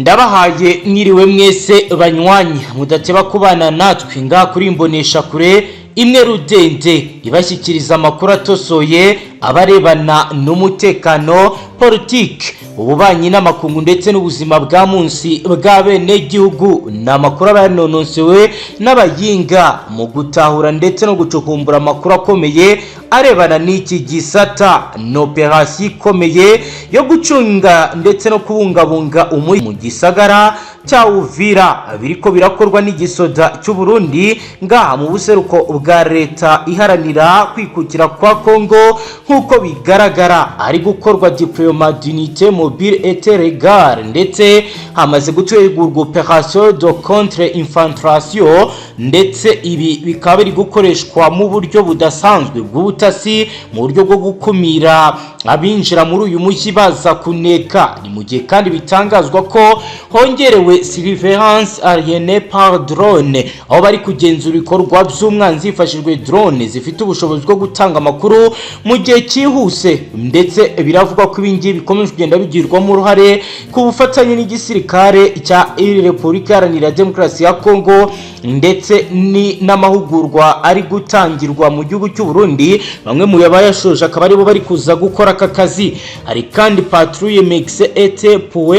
Ndabahaye mwiriwe mwese banywanyi mudateba kubana natwe nga kuri imbonesha kure imwe rudende ibashyikiriza amakuru atosoye abarebana n'umutekano, politique, ububanyi n'amakungu ndetse n'ubuzima bwa munsi bw'abene gihugu n'amakuru abanononsewe n'abayinga mu gutahura ndetse no gucukumbura amakuru akomeye arebana n'iki gisata n'operation ikomeye yo gucunga ndetse no kubungabunga umujyi mu gisagara cya Uvira biriko birakorwa n'Igisoda cy'u Burundi ngaha mu buseruko bwa leta iharanira kwikukira kwa Kongo nkuko bigaragara ari gukorwa diploma d'unité mobile et regard ndetse hamaze gutegurwa opération de contre infiltration ndetse ibi bikaba biri gukoreshwa mu buryo budasanzwe bw'ubutasi mu buryo bwo gukumira abinjira muri uyu mujyi baza kuneka. Ni mu gihe kandi bitangazwa ko hongerewe surveillance aérienne par drone aho bari kugenzura ibikorwa by'umwanzi hifashishijwe drone zifite ubushobozi bwo gutanga amakuru mu gihe cyihuse ndetse biravugwa ko ibingibi bikomeje kugenda bigirwamo uruhare ku bufatanye n'igisirikare cya Repubulika Iharanira Demokarasi ya Kongo ndetse ni n'amahugurwa ari gutangirwa mu gihugu cy'u Burundi. Bamwe mu yabayashoje akaba aribo bari kuza gukora aka kazi. Hari kandi patrouille mixée et pour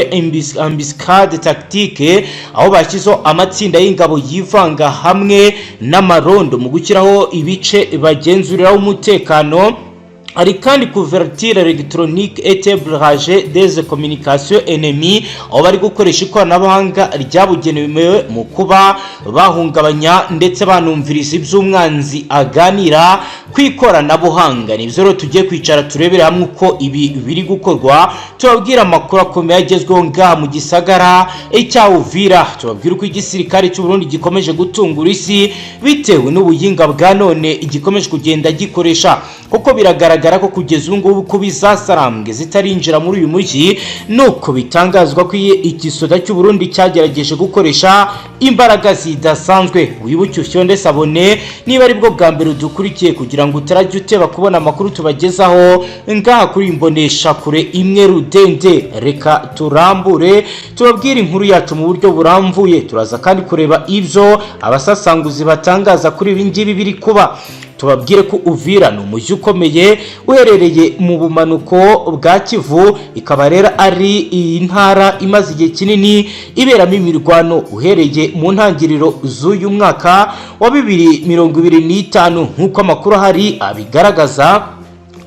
embuscade tactique aho bashyizeho amatsinda y'ingabo yivanga hamwe n'amarondo mu gukiraho ibice bagenzuriraho umutekano. Hari kandi couverture électronique et télébrage des communications ennemies aho bari gukoresha ikoranabuhanga ryabugenewe mu kuba bahungabanya ndetse banumviriza iby'umwanzi aganira kwikoranabuhanga. Nivyo rero tugiye kwicara turebera hamwe uko ibi biri gukorwa, tubabwira amakuru akomeye agezweho ngaha mu gisagara cya Uvira, tubabwira uko igisirikare cy'u Burundi gikomeje gutungura isi bitewe n'ubuyinga bwa none igikomeje kugenda gikoresha, kuko biragaragara ko kugeza ubu ngubu kubizasarambwe zitarinjira muri uyu mujyi nuko bitangazwa ko Igisoda cy'u Burundi cyagerageje gukoresha imbaraga zidasanzwe. Wibuke ufyonde sabone niba ari bwo bwa mbere dukurikiye kugira ngo utarajye uteba kubona amakuru tubagezaho ngaha kuri imbonesha kure imwe rudende. Reka turambure tubabwire inkuru yacu mu buryo buramvuye, turaza kandi kureba ibyo abasasanguzi batangaza kuri ibi ngibi biri kuba. Tubabwire ko Uvira ni umujyi ukomeye uherereye mu bumanuko bwa Kivu, ikaba rero ari intara imaze igihe kinini iberamo imirwano uhereye mu ntangiriro z'uyu mwaka wa 2025 nk'uko amakuru hari abigaragaza.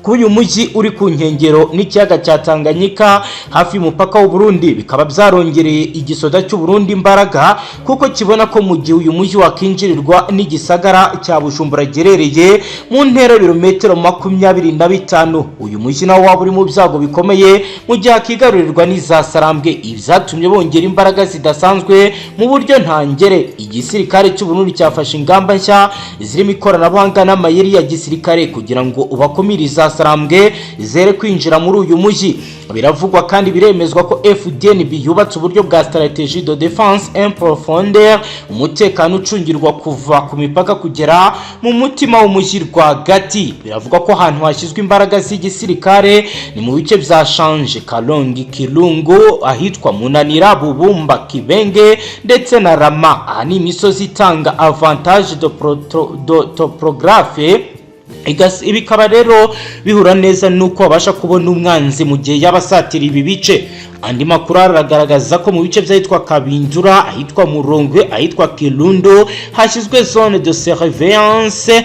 Uyu mujyi uri ku nkengero n'ikiyaga cya Tanganyika hafi y'umupaka w'u Burundi bikaba byarongereye Igisoda cy'u Burundi imbaraga, kuko kibona ko mu gihe uyu mujyi wakinjirirwa n'igisagara cya Bujumbura gerereye mu ntera birometero 25, uyu mujyi nawo waba uri mu byago bikomeye mu gihe akigarurirwa n'izasarambwe. Ibyatumye bongera imbaraga zidasanzwe mu buryo ntangere. Igisirikare cy'u Burundi cyafashe ingamba nshya zirimo ikoranabuhanga n'amayeri ya gisirikare kugira ngo ubakumiriza sarambwe zere kwinjira muri uyu mujyi. Biravugwa kandi biremezwa ko Fdnb yubatse uburyo bwa stratégie de défense en profondeur, umutekano ucungirwa kuva ku mipaka kugera mu mutima w'umujyi rwagati. Biravugwa ko ahantu hashyizwe imbaraga z'igisirikare ni mu bice bya Shanje, Kalongi, Kirungu, ahitwa Munanira, Bubumba, Kibenge ndetse na Rama. Aha ni imisozi itanga avantage de topographe. Ibikaba rero bihura neza nuko babasha kubona umwanzi mu gihe yabasatira ibi bice. Andi makuru aragaragaza ko mu bice by'ahitwa Kabindura, ahitwa Murongwe, ahitwa Kirundo hashyizwe zone de surveillance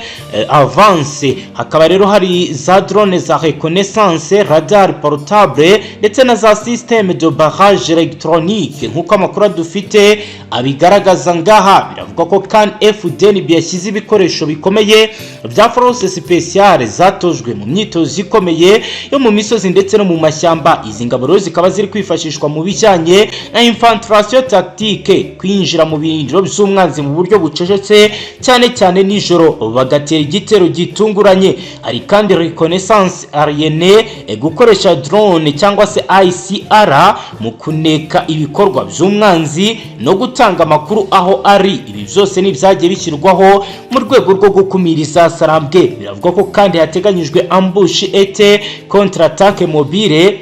avance. Hakaba rero hari za drone za reconnaissance, radar portable ndetse na za système de barrage électronique nk'uko amakuru dufite abigaragaza ngaha. Biravuga ko kan Fdnb yashyize ibikoresho bikomeye bya force spéciale zatojwe mu myitozo ikomeye yo mu misozi ndetse no mu mashyamba. Izi ngabo rero zikaba ziri kwifashishwa mu bijyanye na infiltration tactique, kwinjira mu birindiro by'umwanzi mu buryo bucecetse cyane cyane nijoro bagatera igitero gitunguranye. Hari kandi reconnaissance aérienne, gukoresha drone cyangwa se ICR mu kuneka ibikorwa by'umwanzi no gutanga amakuru aho ari. Ibi byose ni byagiye bishyirwaho mu rwego rwo gukumiriza sarambwe. Biravuga ko kandi hateganyijwe ambush et contre attaque mobile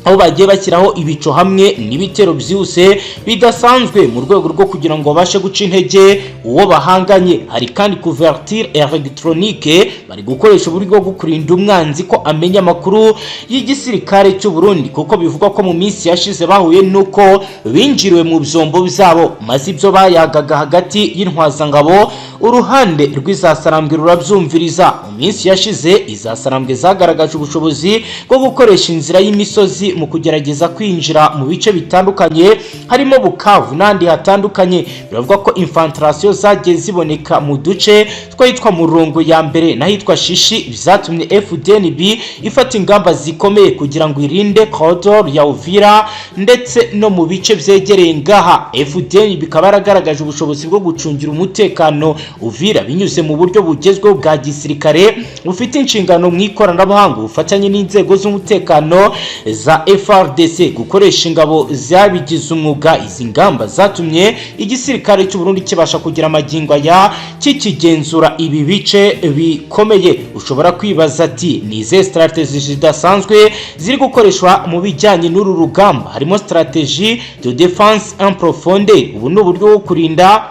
aho bagiye bashyiraho ibico hamwe n'ibitero byihuse bidasanzwe mu rwego rwo kugira ngo babashe guca intege uwo bahanganye. Hari kandi couverture électronique, bari gukoresha uburyo bwo kurinda umwanzi ko amenya amakuru y'igisirikare cy'u Burundi, kuko bivugwa ko mu minsi yashize bahuye nuko binjiriwe mu byombo byabo, maze ibyo bayagaga hagati y'intwazangabo uruhande rw'izasarambwe rurabyumviriza. Mu minsi yashize izasarambwe zagaragaje ubushobozi bwo gukoresha inzira y'imisozi mu kugerageza kwinjira mu bice bitandukanye harimo Bukavu n'andi hatandukanye. Biravuga ko infiltration zagiye ziboneka mu duce twitwa Murongo ya mbere n'ahitwa Shishi, bizatumye Fdnb ifata ingamba zikomeye kugira ngo irinde corridor ya Uvira ndetse no mu bice byegereye ngaha. Fdnb bikaba yaragaragaje ubushobozi bwo gucungira umutekano Uvira binyuze mu buryo bugezweho bwa gisirikare bufite inshingano mu ikoranabuhanga, bufatanye n'inzego z'umutekano za FRDC gukoresha ingabo zabigize umwuga. Izi ngamba zatumye igisirikare cy'u Burundi kibasha kugira amagingo ya kikigenzura ibi bice bikomeye. Ushobora kwibaza ati ni izihe strategie zidasanzwe ziri gukoreshwa mu bijyanye n'uru rugamba? Harimo strategie de défense en profondeur, ubu ni uburyo bwo kurinda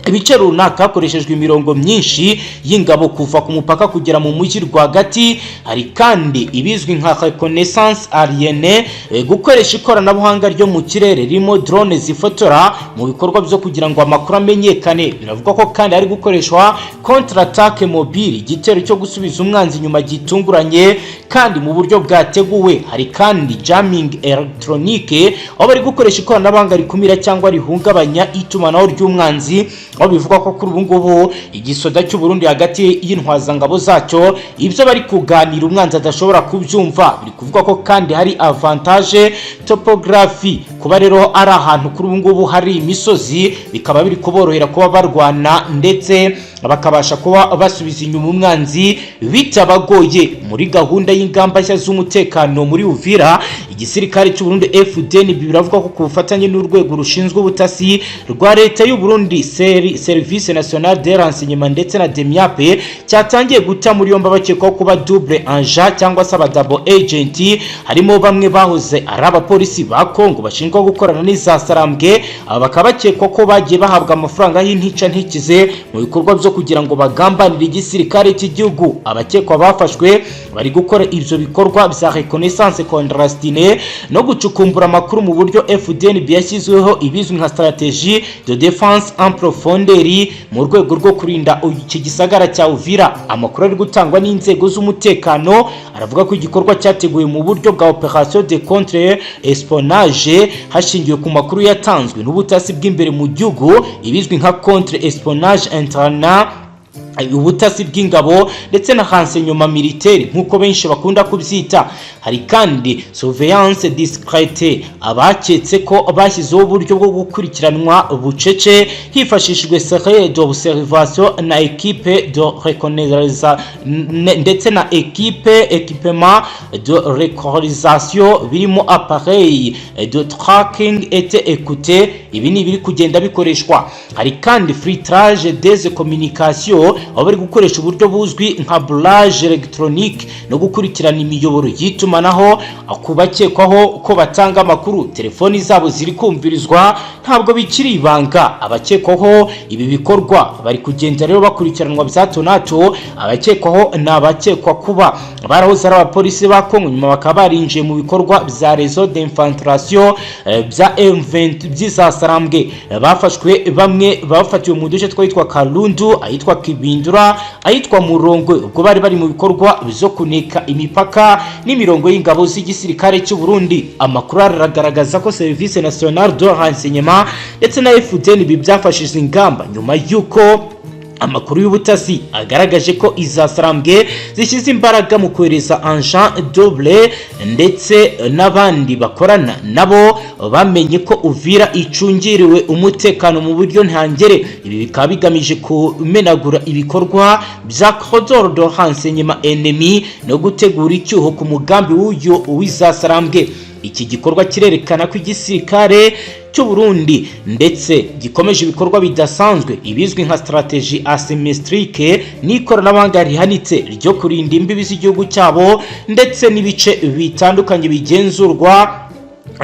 ibice runaka hakoreshejwe imirongo myinshi y'ingabo kuva ku mupaka kugera mu mujyi rwagati. Hari kandi ibizwi nka reconnaissance aérienne, gukoresha ikoranabuhanga ryo mu kirere ririmo drone zifotora mu bikorwa byo kugira ngo amakuru amenyekane. Biravuga ko kandi hari gukoreshwa contre attaque mobile, igitero cyo gusubiza umwanzi nyuma gitunguranye kandi mu buryo bwateguwe. Hari kandi jamming electronique, aho bari gukoresha ikoranabuhanga rikumira cyangwa rihungabanya itumanaho ry'umwanzi, aho bivuga ko kuri ubu ngubu igisoda cy'u Burundi hagati y'intwazangabo zacyo ibyo bari kuganira umwanzi adashobora kubyumva. Biri kuvuga ko kandi hari avantage topography, kuba rero ari ahantu kuri ubu ngubu hari imisozi bikaba biri kuborohera kuba barwana ndetse bakabasha kuba basubiza inyuma umwanzi bitabagoye. Muri gahunda y'ingamba nshya z'umutekano muri Uvira, igisirikare cy'u Burundi Fdnb biravuga ko ku bufatanye n'urwego rushinzwe ubutasi rwa leta y'u Burundi Service National de Renseignement ndetse na DEMIAP cyatangiye guta muri yombi abakekwaho kuba double agent cyangwa se double agent. Harimo bamwe bahoze ari abapolisi ba Kongo bashinjwa gukorana n'izasarambwe, bakaba bakekwa ko bagiye bahabwa amafaranga y'intica ntikize mu bikorwa byo kugira ngo bagambanire igisirikare cy'igihugu. Abakekwa bafashwe bari gukora ibyo bikorwa bya reconnaissance contrastine no gucukumbura amakuru mu buryo Fdnb yashyizweho ibizwi nka stratégie de défense en profondeur mu rwego rwo kurinda iki gisagara cya Uvira. Amakuru ari gutangwa n'inzego z'umutekano aravuga ko igikorwa cyateguwe mu buryo bwa opération de contre espionnage hashingiwe ku makuru yatanzwe n'ubutasi bw'imbere mu gihugu, ibizwi nka contre espionnage interne, ubutasi bw'ingabo ndetse na renseignement militaire nkuko benshi bakunda kubyita. Hari kandi surveillance discrète, abaketse ko bashyizeho uburyo bwo gukurikiranwa bucece hifashishijwe série d'observation na équipe de reconnaissance ndetse na équipement de localisation birimo appareil de tracking et écouter. Ibi ni biri kugenda bikoreshwa. Hari kandi filtrage des communications, aho bari gukoresha uburyo buzwi nka brouillage électronique no gukurikirana imiyoboro y'itumanaho kubakekwaho ko batanga amakuru. Telefoni zabo ziri kumvirizwa ntabwo bikiri ibanga. Abakekwaho ibi bikorwa bari kugenda rero bakurikiranwa byato nato. Abakekwaho n'abakekwa kuba barahoze ari abapolisi ba Kongo nyuma bakaba barinjiye mu bikorwa bya réseau d'infiltration bya M20 by'izasarambwe. Bafashwe bamwe bafatiwe mu duce twitwa Kalundu, ahitwa Kibindura, ahitwa Murongo, ubwo bari bari mu bikorwa byo kuneka imipaka n'imirongo y'ingabo z'igisirikare cy'u Burundi. Amakuru aragaragaza ko Service National de Renseignement ndetse na Fdnb byafashije ingamba nyuma y'uko amakuru y'ubutasi agaragaje ko izasarambwe zishyize imbaraga mu kohereza agent double ndetse n'abandi bakorana nabo bamenye ko Uvira icungiriwe umutekano mu buryo ntangere. Ibi bikaba bigamije kumenagura ibikorwa bya corridor de renseignement ennemi no gutegura icyuho ku mugambi w'uyu w'izasarambwe. Iki gikorwa kirerekana ko igisirikare cy'u Burundi ndetse gikomeje ibikorwa bidasanzwe ibizwi nka strategie asymétrique n'ikoranabuhanga rihanitse ryo kurinda imbibi z'igihugu cyabo ndetse n'ibice bitandukanye bigenzurwa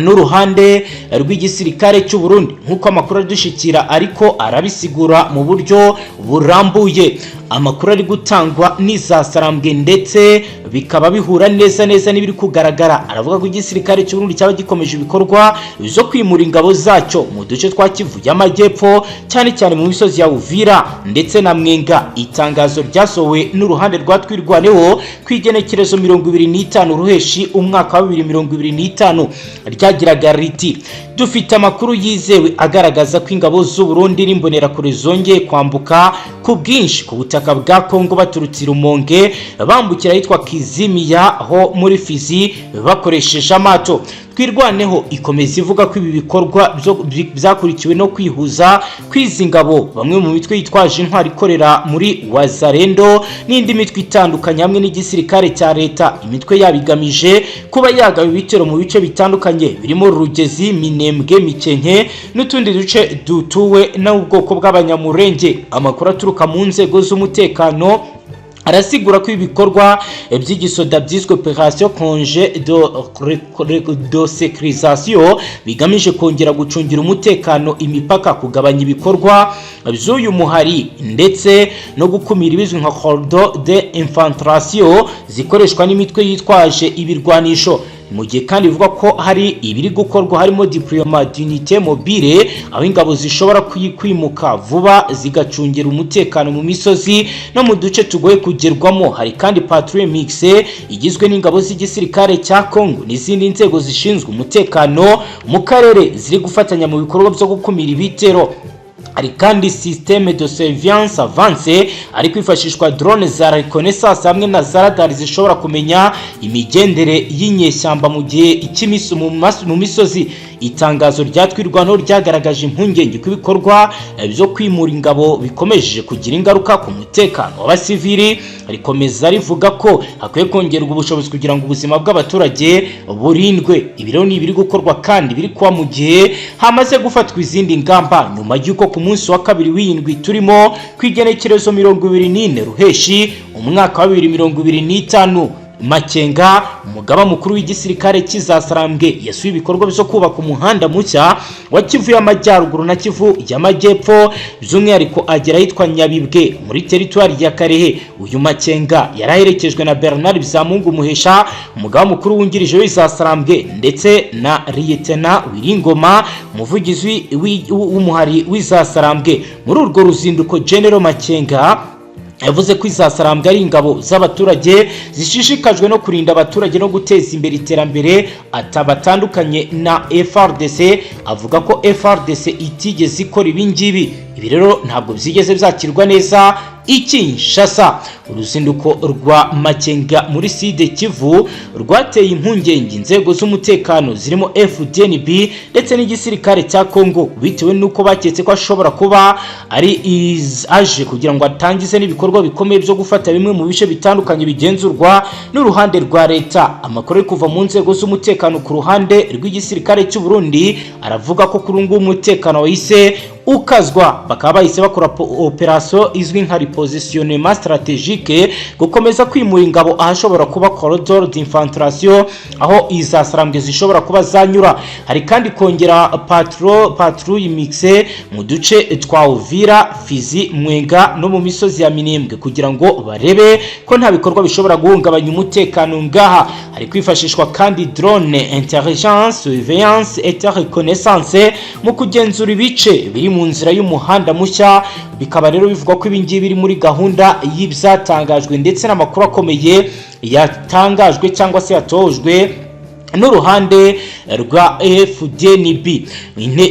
n'uruhande rw'igisirikare cy'u Burundi nkuko amakuru adushikira ariko arabisigura mu buryo burambuye. Amakuru ari gutangwa n'izasarambwe ndetse bikaba bihura neza n'ibiri kugaragara. Aravuga ko igisirikare cy'u Burundi cyaba gikomeje ibikorwa byo kwimura ingabo zacyo mu duce twa Kivu y'Amajyepfo cyane cyane mu misozi ya Uvira ndetse na Mwenga. Itangazo ryasohowe n'uruhande rwa Twirwaneho kwigenekerezo 25 ruheshi umwaka wa 2025 ryagiraga riti dufite amakuru yizewe agaragaza ko ingabo z'u Burundi n'imbonera kure zongeye kwambuka ku bwinshi ku butaka bwa Kongo baturutse Rumonge bambukira yitwa Kizimiya ho muri Fizi bakoresheje amato. Twirwaneho ikomeza ivuga ko ibi bikorwa byakurikiwe no kwihuza kwizi ngabo bamwe mu mitwe yitwaje intwari ikorera muri Wazarendo n'indi mitwe itandukanye hamwe n'igisirikare cya leta. Imitwe yabigamije kuba yagaba ibitero mu bice bitandukanye birimo Rugezi, Minembwe, Mikenke n'utundi duce dutuwe n'ubwoko bw'abanyamurenge. Amakuru aturuka mu nzego z'umutekano arasigura ko ibikorwa by'igisoda byiswe opération congé de sécurisation bigamije kongera gucungira umutekano imipaka, kugabanya ibikorwa by'uyu muhari ndetse no gukumira ibizwi nka cordon d'infiltration zikoreshwa n'imitwe yitwaje ibirwanisho. Mu gihe kandi bivuga ko hari ibiri gukorwa harimo déploiement d'unité mobile aho ingabo zishobora kwimuka vuba zigacungira umutekano mu misozi no mu duce tugoye kugerwamo. Hari kandi patrouille mixée igizwe n'ingabo z'igisirikare cya Kongo n'izindi nzego zishinzwe umutekano mu karere ziri gufatanya mu bikorwa byo gukumira ibitero. Hari kandi système de surveillance avancée ari kwifashishwa drone za reconnaissance hamwe na za radar zishobora kumenya imigendere y'inyeshyamba mu gihe ikimiso mu misozi. Itangazo ryatwirwanaho ryagaragaje impungenge ko ibikorwa byo kwimura ingabo bikomeje kugira ingaruka ku mutekano w'abasivili. Rikomeza rivuga ko hakwiye kongerwa ubushobozi kugira ngo ubuzima bw'abaturage burindwe. Ibiro ni ibiri gukorwa kandi biri kuba mu gihe hamaze gufatwa izindi ngamba nyuma y'uko ku munsi wa kabiri w'indwi turimo kwigenekerezo 24 ruheshi umwaka wa 2025 Makenga umugaba mukuru w'igisirikare cy'izasarambwe yasuye ibikorwa byo kubaka umuhanda mushya wa Kivu y'Amajyaruguru na Kivu y'Amajyepfo by'umwihariko agera yitwa Nyabibwe muri territoire ya Karehe. Uyu Makenga yaraherekejwe na Bernard Bizamungu Muhesha umugaba mukuru wungirije w'izasarambwe ndetse na Lieutenant Wiringoma umuvugizi w'umuhari w'izasarambwe. Muri urwo ruzinduko General Makenga yavuze ko izasarambwe ari ingabo z'abaturage zishishikajwe no kurinda abaturage no guteza imbere iterambere atabatandukanye na FRDC. Avuga ko FRDC itigeze ikora ibingibi. Ibi rero ntabwo byigeze byakirwa neza Kinshasa. Uruzinduko rwa Makenga muri Sud Kivu rwateye impungenge inzego z'umutekano zirimo Fdnb ndetse n'igisirikare cya Kongo bitewe nuko baketse ko ashobora kuba ari aje kugira ngo atangize n'ibikorwa bikomeye byo gufata bimwe mu bice bitandukanye bigenzurwa n'uruhande rwa leta. Amakuru ari kuva mu nzego z'umutekano ku ruhande rw'igisirikare cy'u Burundi aravuga ko kuri ubu umutekano wahise ukazwa, bakaba bahise bakora operation izwi nka repositionnement stratégique gukomeza kwimura ingabo ahashobora kuba corridor d'infiltration aho izasarambwe zishobora kuba zanyura. Hari kandi kongera patrouille mixée mu duce twa Uvira, Fizi, Mwenga no mu misozi ya Minembwe kugira ngo barebe ko nta bikorwa bishobora guhungabanya umutekano ngaha. Hari kwifashishwa kandi drone intelligence surveillance et reconnaissance mu kugenzura ibice biri mu nzira y'umuhanda mushya. Bikaba rero bivuga ko ibingibi biri muri gahunda y'ibyatangajwe ndetse n'amakuru akomeye yatangajwe cyangwa se yatojwe n'uruhande rwa Fdnb.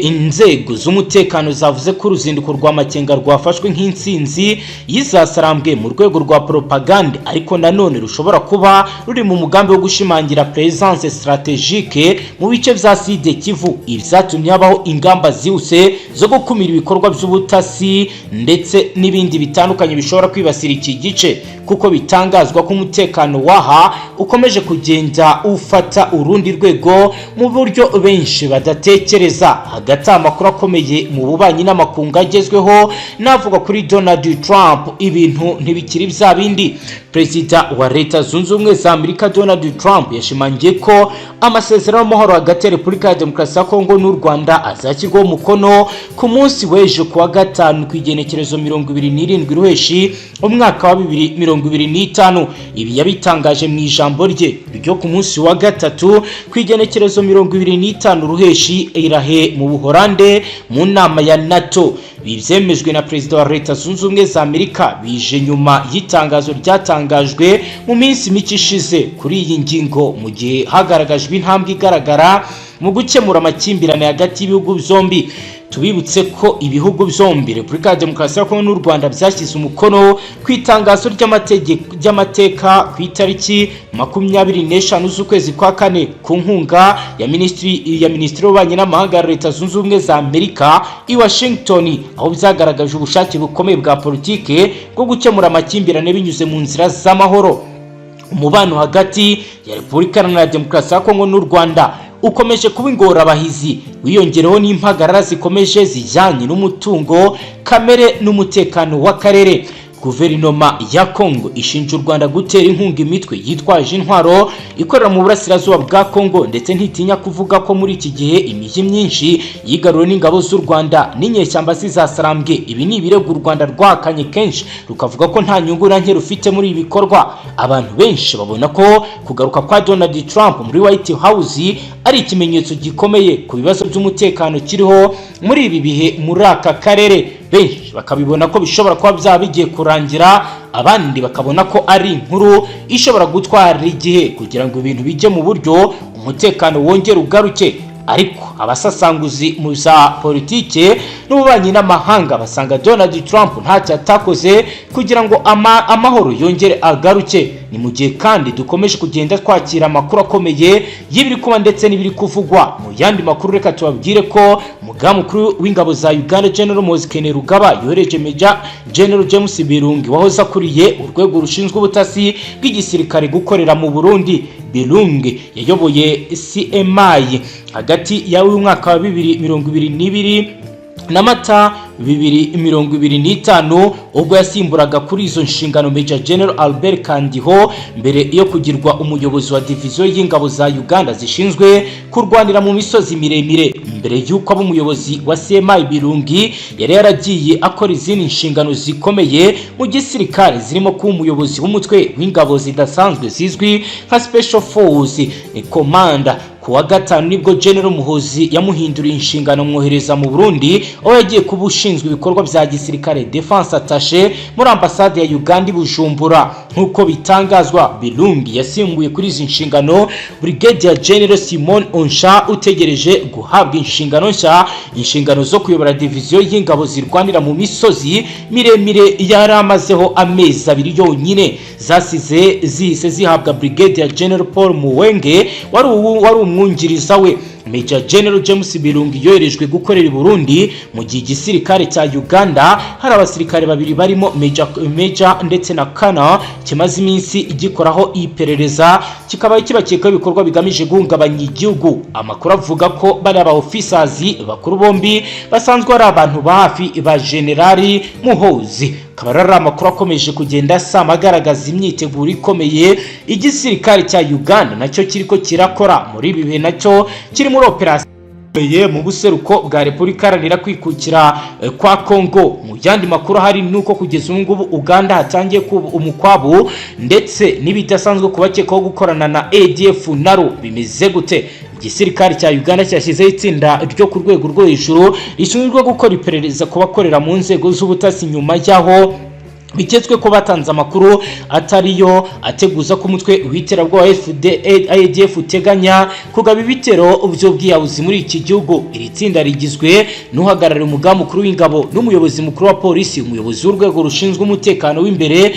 Inzego z'umutekano zavuze ko uruzinduko rwa Makenga rwafashwe nk'insinzi y'izasarambwe mu rwego rwa propagande, ariko nanone rushobora kuba ruri mu mugambi wo gushimangira presence stratégique mu bice bya Sud Kivu. Ibyatumye habaho ingamba zihuse zo gukumira ibikorwa by'ubutasi ndetse n'ibindi bitandukanye bishobora kwibasira iki gice, kuko bitangazwa ko umutekano waha ukomeje kugenda ufata rundi rwego mu buryo benshi badatekereza. Hagati amakuru akomeye mu bubanyi n'amakungu agezweho navuga kuri Donald Trump, ibintu ntibikiri bya bindi. Perezida wa Leta Zunze Ubumwe za Amerika Donald Trump yashimangiye ko amasezerano y'amahoro hagati ya Repubulika ya Demokarasi ya Kongo n'u Rwanda azashyirwaho umukono ku munsi w'ejo kuwa gatanu ku igenekerezo 27 Ruheshi umwaka wa 2025. Ibi yabitangaje mu ijambo rye ryo ku munsi wa gatatu ku igenekerezo 25 Ruheshi irahe mu Buholande mu nama ya NATO. Bivyemejwe na Perezida wa Leta Zunze Ubumwe za Amerika bije nyuma y'itangazo ryatangajwe mu minsi mike ishize kuri iyi ngingo, mu gihe hagaragajwe intambwe igaragara mu gukemura amakimbirane hagati y'ibihugu byombi. Tubibutse ko ibihugu byombi Repubulika ya Demokarasi ya Kongo n'u Rwanda byashyize umukono ku itangazo ry'amateka ku itariki 25 z'ukwezi kwa kane ku nkunga ya Minisitiri w'Ububanyi n'Amahanga ya Leta Zunze Ubumwe za Amerika i Washington, aho byagaragaje ubushake bukomeye bwa politike bwo gukemura amakimbirane binyuze mu nzira z'amahoro. Umubano hagati ya Repubulika ya Demokarasi ya Kongo n'u Rwanda ukomeje kuba ingorabahizi, wiyongereho n'impagarara zikomeje zijyanye n'umutungo kamere n'umutekano w'akarere. Guverinoma ya Kongo ishinja u Rwanda gutera inkunga imitwe yitwaje intwaro ikorera mu burasirazuba bwa Kongo, ndetse ntitinya kuvuga ko muri iki gihe imijyi myinshi yigaruriwe n'ingabo z'u Rwanda n'inyeshyamba zizasarambwe. Ibi ni ibirego u Rwanda rwakanye kenshi rukavuga ko nta nyungu na nke rufite muri ibi bikorwa. Abantu benshi babona ko kugaruka kwa Donald Trump muri White House ari ikimenyetso gikomeye ku bibazo by'umutekano kiriho muri ibi bihe muri aka karere. Benshi bakabibona ko bishobora kuba byabigiye kurangira, abandi bakabona ko ari inkuru ishobora gutwara igihe kugira ngo ibintu bijye mu buryo umutekano wongere ugaruke. Ariko abasasanguzi mu za politike n'ububanyi n'amahanga basanga Donald Trump ntacyo atakoze kugira ngo amahoro yongere agaruke. Ni mu gihe kandi dukomeje kugenda twakira amakuru akomeye y'ibiri kuba ndetse n'ibiri kuvugwa. Mu yandi makuru reka tubabwire ko umugaba mukuru w'ingabo za Uganda General Mozikene Rugaba yohereje Major General James Birungi wahoze akuriye urwego rushinzwe ubutasi bw'igisirikare gukorera mu Burundi. Birungi yayoboye CMI hagati ya mwaka wa 2022 na Mata 2025 ubwo yasimburaga kuri izo nshingano Major General Albert Kandiho mbere yo kugirwa umuyobozi wa division y'ingabo za Uganda zishinzwe kurwanira mu misozi miremire. Mbere y'uko aba umuyobozi wa CMI, Birungi yari yaragiye akora izindi nshingano zikomeye mu gisirikare zirimo kuba umuyobozi w'umutwe w'ingabo zidasanzwe zizwi nka Special Force Commander. Kuwa gatanu nibwo General Muhozi yamuhinduriye inshingano mwohereza mu Burundi, aho yagiye kuba ushinzwe ibikorwa bya gisirikare Defense Attaché muri ambasade ya Uganda i Bujumbura. Nkuko bitangazwa, Birungi yasimbuye kuri izi nshingano Brigadier General Simon Onsha utegereje guhabwa inshingano nshya, inshingano zo kuyobora division y'ingabo zirwanira mu misozi miremire yari amazeho amezi 2 yonyine. Zasize zihise zihabwa Brigadier General Paul Muwenge wari umwungiriza we. Major General James Birungi yoherejwe gukorera i Burundi mu gihe igisirikare cya Uganda hari abasirikare babiri barimo Major ndetse na Kana kimaze iminsi igikoraho iperereza, kikaba kibakeka ibikorwa bigamije guhungabanya igihugu. Amakuru avuga ko bari aba officers bakuru bombi basanzwe ari abantu ba hafi ba Generali Muhozi. Kabarara amakuru akomeje kugenda asama agaragaza imyiteguro ikomeye igisirikare cya Uganda nacyo kiriko kirakora muri ibi bihe, nacyo kiri muri operation mu buseruko bwa Repubulika Iharanira Kwikukira kwa Kongo. Mu yandi makuru hari nuko kugeza ubu ngubu Uganda hatangiye kuba umukwabu ndetse n'ibidasanzwe kubakekaho gukorana na ADF. Naro bimeze gute? Igisirikare cya Uganda cyashyizeho itsinda ryo ku rwego rwo hejuru rishinzwe gukora iperereza ku bakorera mu nzego z'ubutasi nyuma y'aho biketswe ko batanze amakuru atariyo ateguza ko umutwe w'iterabwoba ADF uteganya kugaba ibitero by'ubwiyahuzi muri iki gihugu. Iri tsinda rigizwe n'uhagarariye umugaba mukuru w'ingabo n'umuyobozi mukuru wa polisi, umuyobozi w'urwego rushinzwe umutekano w'imbere,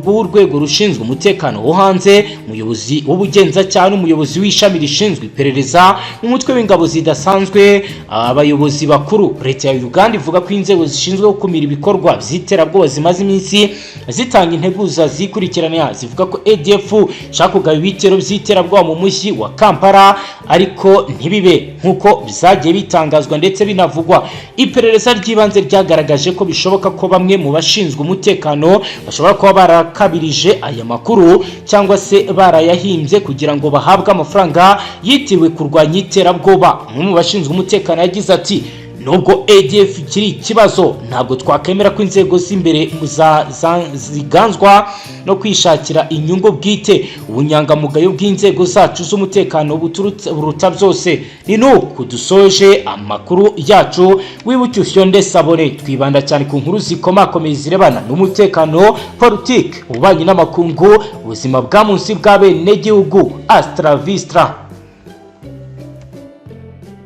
w'urwego rushinzwe umutekano wo hanze, umuyobozi w'ubugenzacyaha n'umuyobozi w'ishami rishinzwe iperereza mu mutwe w'ingabo zidasanzwe. Abayobozi bakuru, leta ya Uganda ivuga ko inzego zishinzwe gukumira ibikorwa by'iterabwoba zimaze iminsi iminsi zitanga integuza zikurikirana zivuga ko ADF shaka kugaba ibitero by'iterabwoba mu mujyi wa Kampala ariko ntibibe nkuko bizagiye bitangazwa ndetse binavugwa. Iperereza ry'ibanze ryagaragaje ko bishoboka ko bamwe mu bashinzwe umutekano bashobora kuba barakabirije aya makuru cyangwa se barayahimbye kugira ngo bahabwe amafaranga yitiriwe kurwanya iterabwoba. Umwe mu bashinzwe umutekano yagize ati nubwo ADF kiri ikibazo ntabwo twakemera ko inzego z'imbere ziganzwa no kwishakira inyungu bwite. Ubunyangamugayo bw'inzego zacu z'umutekano buruta byose. Ni nuko dusoje amakuru yacu. Wibuke ufyonde sabone. Twibanda cyane ku nkuru zikomakomeye zirebana n'umutekano, politique, ububanyi n'amakungu, ubuzima bwa munsi bw'abenegihugu. Astra Vistra.